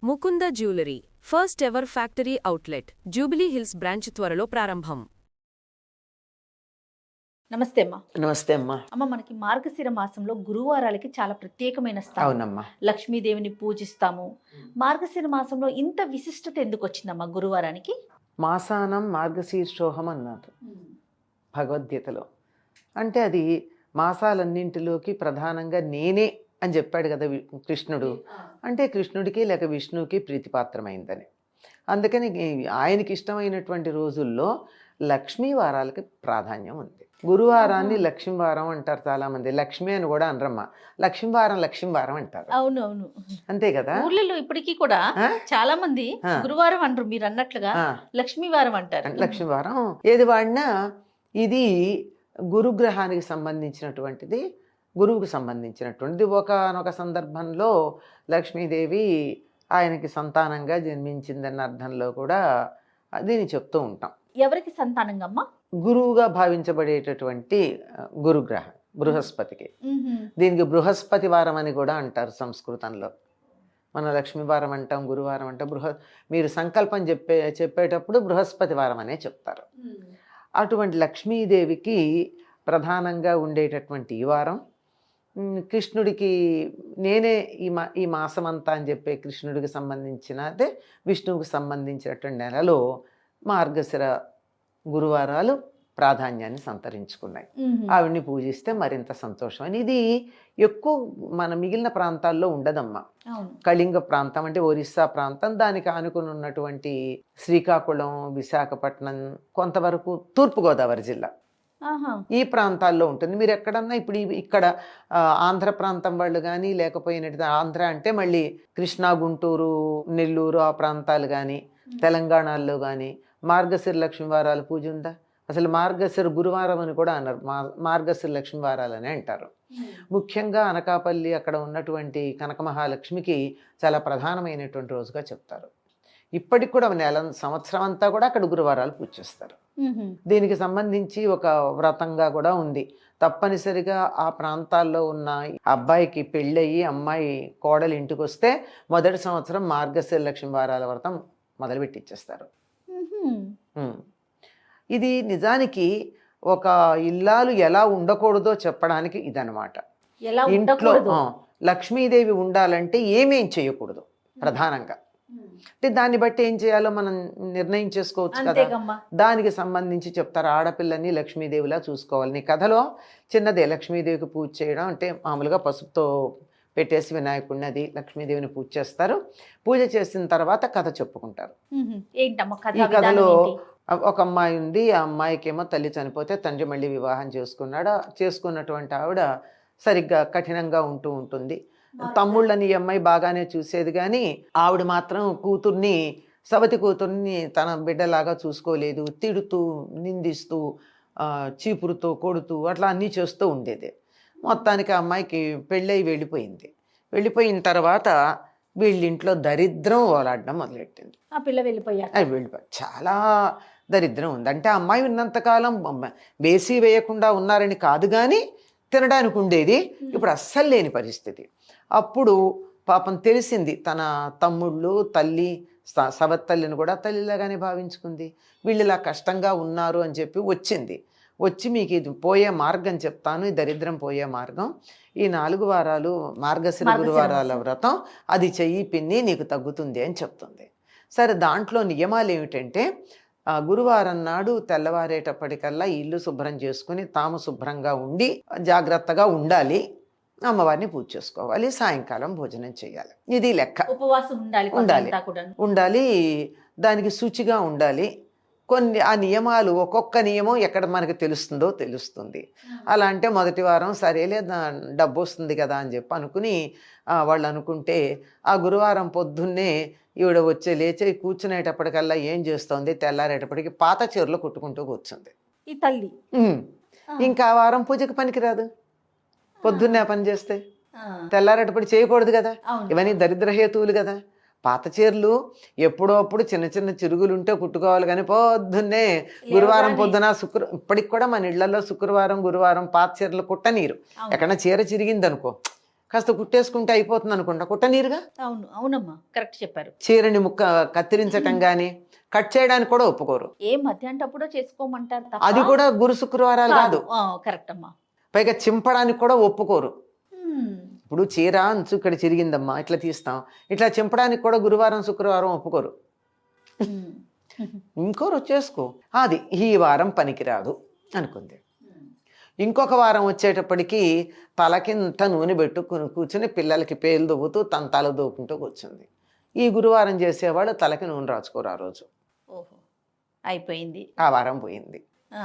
Mukunda jewellery first ever factory outlet jubilee hills branch త్వరలో ప్రారంభం. నమస్తే అమ్మా. నమస్తే అమ్మా. అమ్మ, మనకి మార్గశిర మాసంలో గురువారాలకి చాలా ప్రత్యేకమైన స్థానం. అవునమ్మా. లక్ష్మీదేవిని పూజిస్తాము. మార్గశిర మాసంలో ఇంత విశిష్టత ఎందుకు వచ్చిందమ్మా గురువారానికి? మాసానం మార్గశీర్షోహం అన్నారు భగవద్గీతలో. అంటే అది మాసాలన్నింటిలోకి ప్రధానంగా నేనే అని చెప్పాడు కదా కృష్ణుడు. అంటే కృష్ణుడికి లేక విష్ణువుకి ప్రీతిపాత్రమైందని. అందుకని ఆయనకి ఇష్టమైనటువంటి రోజుల్లో లక్ష్మీ వారాలకి ప్రాధాన్యం ఉంది. గురువారాన్ని లక్ష్మీవారం అంటారు చాలామంది. లక్ష్మి అని కూడా అనరమ్మ, లక్ష్మీవారం అంటారు. అవును అవును, అంతే కదా. ఊర్లలో ఇప్పటికీ కూడా చాలా మంది గురువారం అంటారు, మీరు అన్నట్లుగా లక్ష్మీవారం అంటారు. లక్ష్మీవారం ఏది వాడినా ఇది గురుగ్రహానికి సంబంధించినటువంటిది, గురువుకు సంబంధించినటువంటిది. ఒకనొక సందర్భంలో లక్ష్మీదేవి ఆయనకి సంతానంగా జన్మించిందన్న అర్థంలో కూడా దీన్ని చెప్తూ ఉంటాం. ఎవరికి సంతానంగా? గురువుగా భావించబడేటటువంటి గురుగ్రహం బృహస్పతికి. దీనికి బృహస్పతి వారం అని కూడా అంటారు సంస్కృతంలో. మనం లక్ష్మీవారం అంటాం, గురువారం అంటాం. మీరు సంకల్పం చెప్పేటప్పుడు బృహస్పతి వారం అనే చెప్తారు. అటువంటి లక్ష్మీదేవికి ప్రధానంగా ఉండేటటువంటి ఈ వారం, కృష్ణుడికి నేనే ఈ మాసం అంతా అని చెప్పే కృష్ణుడికి సంబంధించిన, అదే విష్ణువుకి సంబంధించినటువంటి నెలలో మార్గశిర గురువారాలు ప్రాధాన్యాన్ని సంతరించుకున్నాయి. ఆవిడ్ని పూజిస్తే మరింత సంతోషం అని. ఇది ఎక్కువ మన మిగిలిన ప్రాంతాల్లో ఉండదమ్మా. కళింగ ప్రాంతం అంటే ఒరిస్సా ప్రాంతం, దానికి ఆనుకుని ఉన్నటువంటి శ్రీకాకుళం, విశాఖపట్నం, కొంతవరకు తూర్పుగోదావరి జిల్లా, ఈ ప్రాంతాల్లో ఉంటుంది. మీరు ఎక్కడన్నా ఇప్పుడు ఇక్కడ ఆంధ్ర ప్రాంతం వాళ్ళు కానీ, లేకపోయినట్టు ఆంధ్ర అంటే మళ్ళీ కృష్ణా, గుంటూరు, నెల్లూరు ఆ ప్రాంతాలు కానీ, తెలంగాణలో కానీ మార్గశిర లక్ష్మీవారాల పూజ ఉందా? అసలు మార్గశిర గురువారం అని కూడా అన్నారు, మార్గశిర లక్ష్మీవారాలు అని అంటారు. ముఖ్యంగా అనకాపల్లి అక్కడ ఉన్నటువంటి కనక మహాలక్ష్మికి చాలా ప్రధానమైనటువంటి రోజుగా చెప్తారు. ఇప్పటికి కూడా సంవత్సరం అంతా కూడా అక్కడ గురువారాలు పూజ చేస్తారు. దీనికి సంబంధించి ఒక వ్రతంగా కూడా ఉంది. తప్పనిసరిగా ఆ ప్రాంతాల్లో ఉన్న అబ్బాయికి పెళ్ళయి అమ్మాయి కోడలు ఇంటికి వస్తే మొదటి సంవత్సరం మార్గశిర లక్ష్మీవారాల వ్రతం మొదలుపెట్టిచ్చేస్తారు. ఇది నిజానికి ఒక ఇల్లాలు ఎలా ఉండకూడదో చెప్పడానికి ఇదనమాట. ఇంట్లో లక్ష్మీదేవి ఉండాలంటే ఏమేం చేయకూడదు ప్రధానంగా. అంటే దాన్ని బట్టి ఏం చేయాలో మనం నిర్ణయం చేసుకోవచ్చు కదా. దానికి సంబంధించి చెప్తారు. ఆడపిల్లని లక్ష్మీదేవిలా చూసుకోవాలి. నీ కథలో చిన్నదే లక్ష్మీదేవికి పూజ చేయడం అంటే మామూలుగా పసుపుతో పెట్టేసి వినాయకుడిని అది లక్ష్మీదేవిని పూజ చేస్తారు. పూజ చేసిన తర్వాత కథ చెప్పుకుంటారు. ఈ కథలో ఒక అమ్మాయి ఉంది. ఆ అమ్మాయికి ఏమో తల్లి చనిపోతే తండ్రి మళ్ళీ వివాహం చేసుకున్నాడు. చేసుకున్నటువంటి ఆవిడ సరిగ్గా కఠినంగా ఉంటూ ఉంటుంది. తమ్ముళ్ళని ఈ అమ్మాయి బాగానే చూసేది, కానీ ఆవిడ మాత్రం కూతుర్ని, సవతి కూతుర్ని తన బిడ్డలాగా చూసుకోలేదు. తిడుతూ, నిందిస్తూ, చీపురుతో కొడుతూ అట్లా అన్నీ చేస్తూ ఉండేది. మొత్తానికి ఆ అమ్మాయికి పెళ్ళయి వెళ్ళిపోయింది. వెళ్ళిపోయిన తర్వాత వీళ్ళింట్లో దరిద్రం ఓలాడడం మొదలెట్టింది. ఆ పిల్ల వెళ్ళిపోయి చాలా దరిద్రం ఉంది. అంటే ఆ అమ్మాయి ఉన్నంతకాలం వేసి వేయకుండా ఉన్నారని కాదు, కానీ తినడానికి ఉండేది. ఇప్పుడు అస్సలు లేని పరిస్థితి. అప్పుడు పాపం తెలిసింది, తన తమ్ముళ్ళు, తల్లి, సవత్తల్లిని కూడా తల్లిలాగానే భావించుకుంది. వీళ్ళు ఇలా కష్టంగా ఉన్నారు అని చెప్పి వచ్చి మీకు ఇది పోయే మార్గం చెప్తాను, ఈ దరిద్రం పోయే మార్గం, ఈ 4 వారాలు మార్గశిర గురువారాల వ్రతం అది చెయ్యి పిన్ని, నీకు తగ్గుతుంది అని చెప్తుంది. సరే, దాంట్లో నియమాలు ఏమిటంటే గురువారం నాడు తెల్లవారేటప్పటికల్లా ఇల్లు శుభ్రం చేసుకుని తాము శుభ్రంగా ఉండి జాగ్రత్తగా ఉండాలి, అమ్మవారిని పూజ చేసుకోవాలి, సాయంకాలం భోజనం చేయాలి. ఇది లెక్క. ఉపవాసం ఉండాలి, దానికి శుచిగా ఉండాలి. కొన్ని ఆ నియమాలు, ఒక్కొక్క నియమం ఎక్కడ మనకు తెలుస్తుంది. అలా అంటే మొదటి వారం సరేలే డబ్బు వస్తుంది కదా అని చెప్పి అనుకుని వాళ్ళు అనుకుంటే, ఆ గురువారం పొద్దున్నే ఈవిడ లేచి కూర్చునేటప్పటికల్లా ఏం చేస్తుంది, తెల్లారేటప్పటికి పాత చీరలు కుట్టుకుంటూ కూర్చుంది ఈ తల్లి. ఇంకా వారం పూజకి పనికిరాదు. పొద్దున్నే పని చేస్తే తెల్లారేటప్పుడు చేయకూడదు కదా. ఇవన్నీ దరిద్రహేతువులు కదా. పాత చీరలు ఎప్పుడో అప్పుడు చిన్న చిన్న చిరుగులుంటే కుట్టుకోవాలి, కానీ పొద్దున్నే గురువారం పొద్దున ఇప్పటికి కూడా మన ఇళ్లలో శుక్రవారం, గురువారం పాత చీరలు కుట్టనీరు. ఎక్కడన్నా చీర చిరిగింది అనుకో, కాస్త కుట్టేసుకుంటే అయిపోతుంది అనుకుంటా, కుట్టనీరుగా. అవును అవునమ్మా, కరెక్ట్ చెప్పారు. చీరని కత్తిరించటం కానీ కట్ చేయడానికి కూడా ఒప్పుకోరు. ఏ మధ్యాహ్నటప్పుడో చేసుకోమంటారు తప్ప అది కూడా గురు శుక్రవారాలు కాదు. కరెక్ట్ అమ్మా. పైగా చింపడానికి కూడా ఒప్పుకోరు. ఉమ్, ఇప్పుడు చీర అంచు ఇక్కడ చిరిగిందమ్మా, ఇట్లా తీస్తాం, ఇట్లా చింపడానికి కూడా గురువారం శుక్రవారం ఒప్పుకోరు. ఉమ్, ఇంకో చేసుకో, అది ఈ వారం పనికిరాదు అనుకుంది. ఇంకొక వారం వచ్చేటప్పటికి తలకింత నూనె పెట్టుకుని కూర్చుని పిల్లలకి పేలు దువ్వుతూ తన తల దూకుంటూ కూర్చుంది. ఈ గురువారం చేసేవాళ్ళు తలకి నూనె రాచుకోరు ఆ రోజు. ఓహో, అయిపోయింది. ఆ వారం పోయింది. ఆ,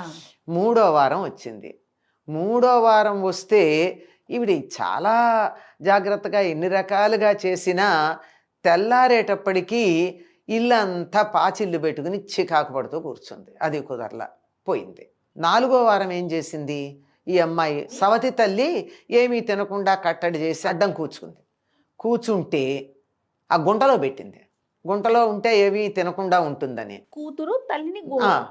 3వ వారం వచ్చింది. 3వ వారం వస్తే ఈవిడ చాలా జాగ్రత్తగా ఎన్ని రకాలుగా చేసినా తెల్లారేటప్పటికీ ఇల్లంతా పాచిల్లు పెట్టుకుని చికాకు పడుతూ కూర్చుంది. అది కుదరలా, పోయింది. 4వ వారం ఏం చేసింది ఈ అమ్మాయి, సవతి తల్లి ఏమీ తినకుండా కట్టడి చేసి అడ్డం కూర్చుంటే ఆ గుంటలో పెట్టింది. గుంటలో ఉంటే ఏవి తినకుండా ఉంటుందని కూతురు తల్లిని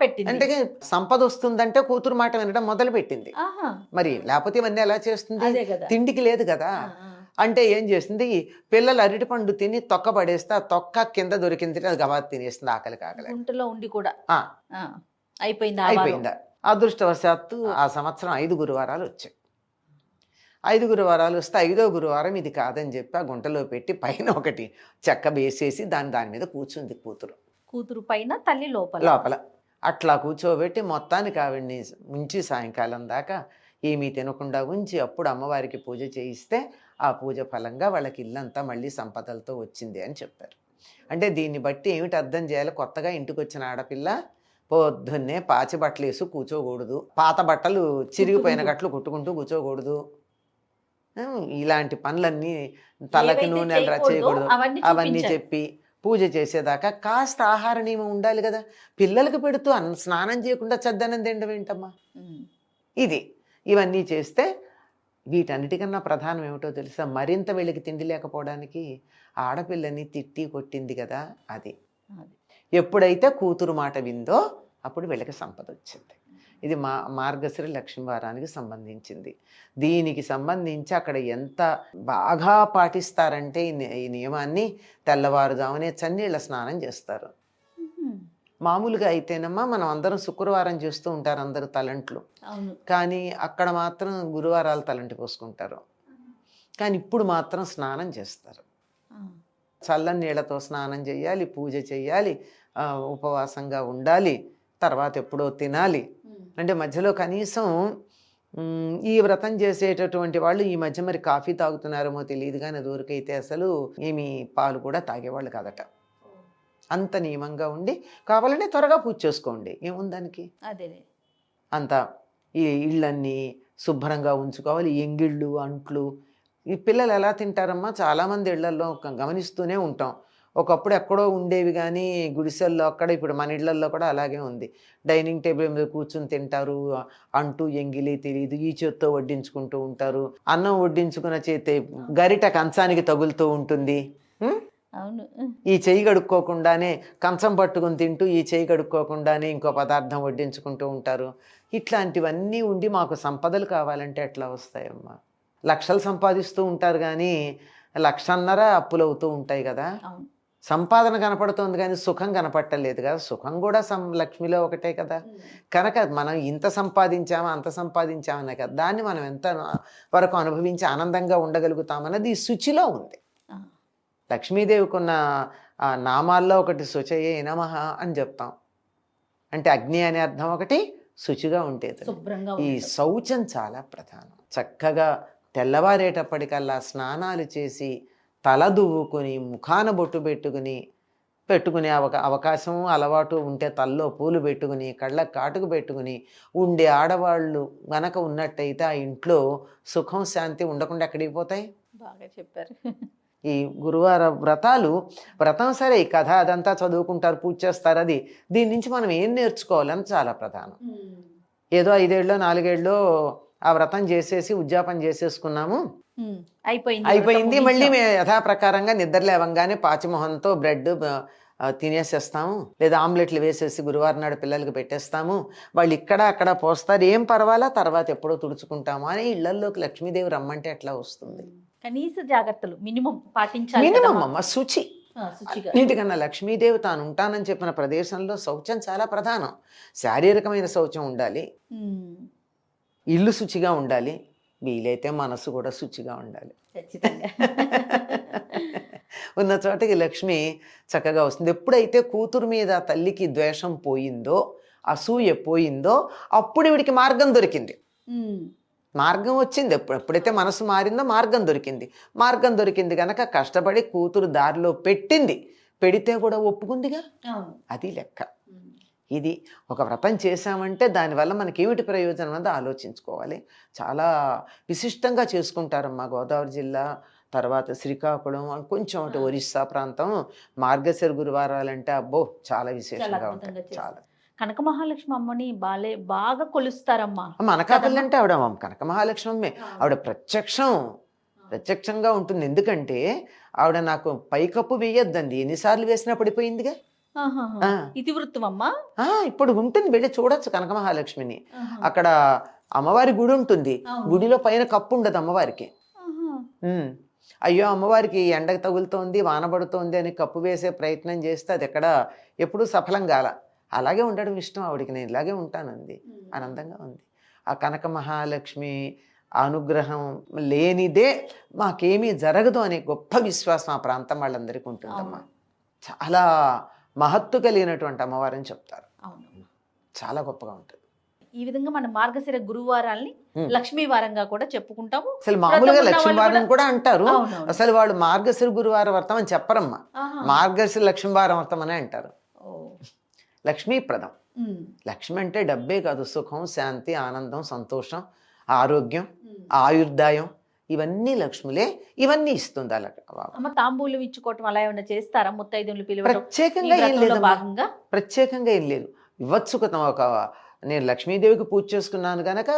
పెట్టింది. అంటే సంపద వస్తుందంటే కూతురు మాట వినడం మొదలు పెట్టింది. ఆహా, మరి లేకపోతే ఇవన్నీ ఎలా చేస్తుంది, అదే కదా. తిండికి లేదు కదా. అంటే ఏం చేసింది, పిల్లలు అరటిపండు తిని తొక్క పడేస్తే ఆ తొక్క కింద దొరికింది, అది గబా తినేస్తుంది ఆకలి కాకలే. గుంటలో ఉండి కూడా ఆ, అయిపోయింది. అయిపోయిందా. అదృష్టవశాత్తు ఆ సంవత్సరం 5 గురువారాలు వచ్చాయి. 5 గురువారాలు వస్తే 5వ గురువారం ఇది కాదని చెప్పి ఆ గుంటలో పెట్టి పైన ఒకటి చెక్క వేసేసి దాని మీద కూర్చుంది కూతురు పైన, తల్లి లోపల. అట్లా కూర్చోబెట్టి మొత్తానికి ఆవిడ్ని ఉంచి సాయంకాలం దాకా ఏమీ తినకుండా ఉంచి అప్పుడు అమ్మవారికి పూజ చేయిస్తే ఆ పూజ ఫలంగా వాళ్ళకి ఇల్లంతా మళ్ళీ సంపదలతో వచ్చింది అని చెప్పారు. అంటే దీన్ని బట్టి ఏమిటి అర్థం చేయాలి, కొత్తగా ఇంటికి వచ్చిన ఆడపిల్ల పొద్దున్నే పాచి బట్టలు వేసి కూర్చోకూడదు, పాత బట్టలు చిరిగిపోయిన గట్లు కుట్టుకుంటూ కూర్చోకూడదు, ఇలాంటి పనులన్నీ తలకి నూనె చేయకూడదు అవన్నీ చెప్పి పూజ చేసేదాకా కాస్త ఆహార నియమం ఉండాలి కదా. పిల్లలకి పెడుతూ స్నానం చేయకుండా చద్దనం తినడం ఏంటమ్మా. ఇవన్నీ చేస్తే వీటన్నిటికన్నా ప్రధానం ఏమిటో తెలుసా, మరింత వీళ్ళకి తిండి లేకపోవడానికి ఆడపిల్లని తిట్టి కొట్టింది కదా. అది ఎప్పుడైతే కూతురు మాట విందో అప్పుడు వీళ్ళకి సంపద వచ్చింది. ఇది మార్గశిర లక్ష్మీ వారానికి సంబంధించింది. దీనికి సంబంధించి అక్కడ ఎంత బాగా పాటిస్తారంటే ఈ నియమాన్ని, తెల్లవారుజామునే చన్నీళ్ళ స్నానం చేస్తారు. మామూలుగా అయితేనమ్మా మనం అందరం శుక్రవారం చేస్తూ ఉంటారు అందరూ తలంట్లు, కానీ అక్కడ మాత్రం గురువారాలు తలంటి పోసుకుంటారు. కానీ ఇప్పుడు మాత్రం స్నానం చేస్తారు. చల్లని నీళ్ళతో స్నానం చేయాలి, పూజ చేయాలి, ఉపవాసంగా ఉండాలి, తర్వాత ఎప్పుడో తినాలి. అంటే మధ్యలో కనీసం ఈ వ్రతం చేసేటటువంటి వాళ్ళు ఈ మధ్య మరి కాఫీ తాగుతున్నారేమో తెలియదు, కానీ అదివరకైతే అసలు ఏమి పాలు కూడా తాగేవాళ్ళు కాదట. అంత నియమంగా ఉండి కావాలంటే త్వరగా పూజ చేసుకోండి, ఏముందానికి. అదే అంత ఈ ఇళ్ళన్నీ శుభ్రంగా ఉంచుకోవాలి. ఎంగిళ్ళు అంట్లు ఈ పిల్లలు ఎలా తింటారమ్మా, చాలామంది ఇళ్లల్లో గమనిస్తూనే ఉంటాం. ఒకప్పుడు ఎక్కడో ఉండేవి కానీ గుడిసెల్లో అక్కడ, ఇప్పుడు మన ఇళ్లల్లో కూడా అలాగే ఉంది. డైనింగ్ టేబుల్ మీద కూర్చుని తింటారు, అంటూ ఎంగిలి తెలియదు, ఈ చేత్తో వడ్డించుకుంటూ ఉంటారు. అన్నం వడ్డించుకున్న చేతి గరిట కంచానికి తగులుతూ ఉంటుంది. అవును, ఈ చెయ్యి కడుక్కోకుండానే కంచం పట్టుకుని తింటూ ఈ చెయ్యి కడుక్కోకుండానే ఇంకో పదార్థం వడ్డించుకుంటూ ఉంటారు. ఇట్లాంటివన్నీ ఉండి మాకు సంపదలు కావాలంటే ఎట్లా వస్తాయమ్మా. లక్షలు సంపాదిస్తూ ఉంటారు కానీ 1,50,000 అప్పులవుతూ ఉంటాయి కదా. సంపాదన కనపడుతుంది కానీ సుఖం కనపట్టలేదు కదా. సుఖం కూడా లక్ష్మిలో ఒకటే కదా. కనుక మనం ఇంత సంపాదించామా అంత సంపాదించామనే కదా, దాన్ని మనం ఎంత వరకు అనుభవించి ఆనందంగా ఉండగలుగుతామన్నది ఈ శుచిలో ఉంది. లక్ష్మీదేవికి ఉన్న నామాల్లో ఒకటి శుచయే నమః అని చెప్తాం. అంటే అగ్ని అనే అర్థం ఒకటి, శుచిగా ఉండేది. ఈ శౌచం చాలా ప్రధానం. చక్కగా తెల్లవారేటప్పటికల్లా స్నానాలు చేసి తల దువ్వుకొని ముఖాన బొట్టు పెట్టుకునే అవకాశం అలవాటు ఉంటే తల్లో పూలు పెట్టుకుని కళ్ళకు కాటుకు పెట్టుకుని ఉండే ఆడవాళ్ళు గనక ఉన్నట్టయితే ఆ ఇంట్లో సుఖం శాంతి ఉండకుండా ఎక్కడికి పోతాయి. బాగా చెప్పారు. ఈ గురువార వ్రతం సరే, ఈ కథ అదంతా చదువుకుంటారు, పూజ చేస్తారు, అది దీని నుంచి మనం ఏం నేర్చుకోవాలని చాలా ప్రధానం. ఏదో 5 ఏళ్ళో 4 ఏళ్ళో ఆ వ్రతం చేసేసి ఉద్యాపన చేసేసుకున్నాము, అయిపోయింది, మళ్ళీ మేము యథాప్రకారంగా నిద్ర లేవంగానే పాచిమొహంతో బ్రెడ్ తినేసేస్తాము, లేదా ఆమ్లెట్లు వేసేసి గురువారం నాడు పిల్లలకి పెట్టేస్తాము, వాళ్ళు ఇక్కడ అక్కడ పోస్తారు, ఏం పర్వాలా తర్వాత ఎప్పుడో తుడుచుకుంటాము అని ఇళ్లల్లోకి లక్ష్మీదేవి రమ్మంటే ఎట్లా వస్తుంది. కనీస జాగ్రత్తలు మినిమం పాటించాలి మినిమం కదమ్మా. అమ్మ శుచి. శుచిగా. అన్నిటికన్నా లక్ష్మీదేవి తాను ఉంటానని చెప్పిన ప్రదేశంలో శౌచం చాలా ప్రధానం. శారీరకమైన శౌచం ఉండాలి, ఉమ్, ఇల్లు శుచిగా ఉండాలి, వీలైతే మనసు కూడా శుచిగా ఉండాలి. ఖచ్చితంగా. ఉన్న చోటకి లక్ష్మి చక్కగా వస్తుంది. ఎప్పుడైతే కూతురు మీద తల్లికి ద్వేషం పోయిందో, అసూయ పోయిందో, అప్పుడు వీడికి మార్గం దొరికింది. ఉమ్, మార్గం వచ్చింది. ఎప్పుడైతే మనసు మారిందో మార్గం దొరికింది. మార్గం దొరికింది కనుక కష్టపడి కూతురు దారిలో పెట్టింది. పెడితే కూడా ఒప్పుకుందిగా, అవును. అది లెక్క. ఉమ్, ఇది ఒక వ్రతం చేశామంటే దానివల్ల మనకి ఏమిటి ప్రయోజనం అన్నది ఆలోచించుకోవాలి. చాలా విశిష్టంగా చేసుకుంటారమ్మా గోదావరి జిల్లా, తర్వాత శ్రీకాకుళం, కొంచెం అటు ఒరిస్సా ప్రాంతం. మార్గశిర గురువారాలంటే అబ్బో చాలా విశేషంగా చాలా ఉంటాయి. అద్భుతంగా చాలా. కనక మహాలక్ష్మి అమ్మని బాగా కొలుస్తారమ్మా. అనకాపల్లి అంటే ఆవిడ కనక మహాలక్ష్మి. ఆవిడ ప్రత్యక్షంగా ఉంటుంది. ఎందుకంటే ఆవిడ నాకు పైకప్పు వేయొద్దండి, ఎన్నిసార్లు వేసినా పడిపోయిందిగా. ఆహాహా. ఆ. ఇతివృత్తం అమ్మా. ఇప్పుడు ఉంటుంది, వెళ్ళి చూడొచ్చు కనక మహాలక్ష్మిని. ఆహా. అక్కడ అమ్మవారి గుడి ఉంటుంది, అవును. గుడిలో పైన కప్పు ఉండదు అమ్మవారికి. ఆహా. అయ్యో అమ్మవారికి ఎండ తగులుతోంది, వాన పడుతోంది అని కప్పు వేసే ప్రయత్నం చేస్తే అది ఎక్కడ ఎప్పుడూ సఫలం కాల. అలాగే ఉండడం ఇష్టం ఆవిడికి, నేను ఇలాగే ఉంటానంది. ఆనందంగా ఉంది. ఆ కనక మహాలక్ష్మి అనుగ్రహం లేనిదే మాకేమీ జరగదు అనే గొప్ప విశ్వాసం ఆ ప్రాంతం వాళ్ళందరికీ ఉంటుందమ్మా. చాలా మహత్తు కలిగినటువంటి అమ్మవారని చెప్తారు. అవును. చాలా గొప్పగా ఉంటుంది. ఈ విధంగా మనం మార్గశిర గురువారాల్ని లక్ష్మీ వారంగా కూడా చెప్పుకుంటాము. అసలు మామూలుగా వ్రతం ఉన్న లక్ష్మీ వాళ్ళు వారం కూడా అంటారు. అవునవును. అసలు వాళ్ళు మార్గశిర గురువారం వ్రతం అని చెప్పరమ్మా, ఆహా. మార్గశిర లక్ష్మీ వారం వ్రతం అనే అంటారు. ఓ. లక్ష్మీప్రదం. ఉమ్, లక్ష్మి అంటే డబ్బే కాదు, సుఖం, శాంతి, ఆనందం, సంతోషం, ఆరోగ్యం, ఉమ్. ఆయుర్దాయం, ఇవన్నీ లక్ష్ములే. ఇవన్నీ ఇస్తుంది అలా. అమ్మ తాంబూలం ఇచ్చుకోవటం అలా ఏమైనా చేస్తారా? ముత్తైదువులు పిలవటం ఈ ప్రత్యేకంగా ఏం వ్రతంలో లేదమ్మా, భాగంగా? ప్రత్యేకంగా ఏం లేదు. ఇవ్వచ్చు కదా. నేను లక్ష్మీదేవికి పూజ చేసుకున్నాను కనుక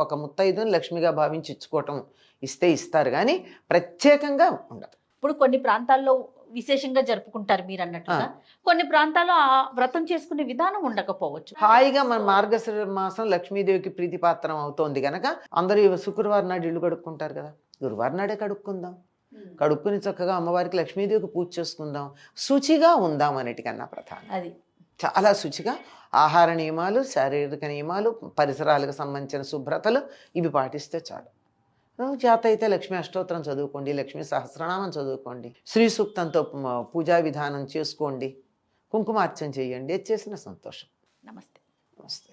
ఒక ముత్తైదుని లక్ష్మిగా భావించి ఇచ్చుకోవటం, ఇస్తే ఇస్తారు కానీ ప్రత్యేకంగా ఉండదు. ఇప్పుడు కొన్ని ప్రాంతాల్లో విశేషంగా జరుపుకుంటారు మీరు అన్నట్టుగా, కొన్ని ప్రాంతాల్లో ఆ వ్రతం చేసుకునే విధానం ఉండకపోవచ్చు. హాయిగా మన మార్గశిర మాసం లక్ష్మీదేవికి ప్రీతిపాత్రం అవుతోంది కనుక అందరూ శుక్రవారం నాడు ఇల్లు కడుక్కుంటారు కదా, గురువారం నాడే కడుక్కుందాం. కడుక్కుని చక్కగా అమ్మవారికి లక్ష్మీదేవికి పూజ చేసుకుందాం, శుచిగా ఉందాం అన్నిటికన్నా ప్రధానం. అది చాలా శుచిగా ఆహార నియమాలు, శారీరక నియమాలు, పరిసరాలకు సంబంధించిన శుభ్రతలు ఇవి పాటిస్తే చాలు. చేత అయితే లక్ష్మీ అష్టోత్తరం చదువుకోండి, లక్ష్మీ సహస్రనామం చదువుకోండి, శ్రీ సూక్తంతో పూజా విధానం చేసుకోండి, కుంకుమార్చన చేయండి, చేసిన సంతోషం. నమస్తే. నమస్తే.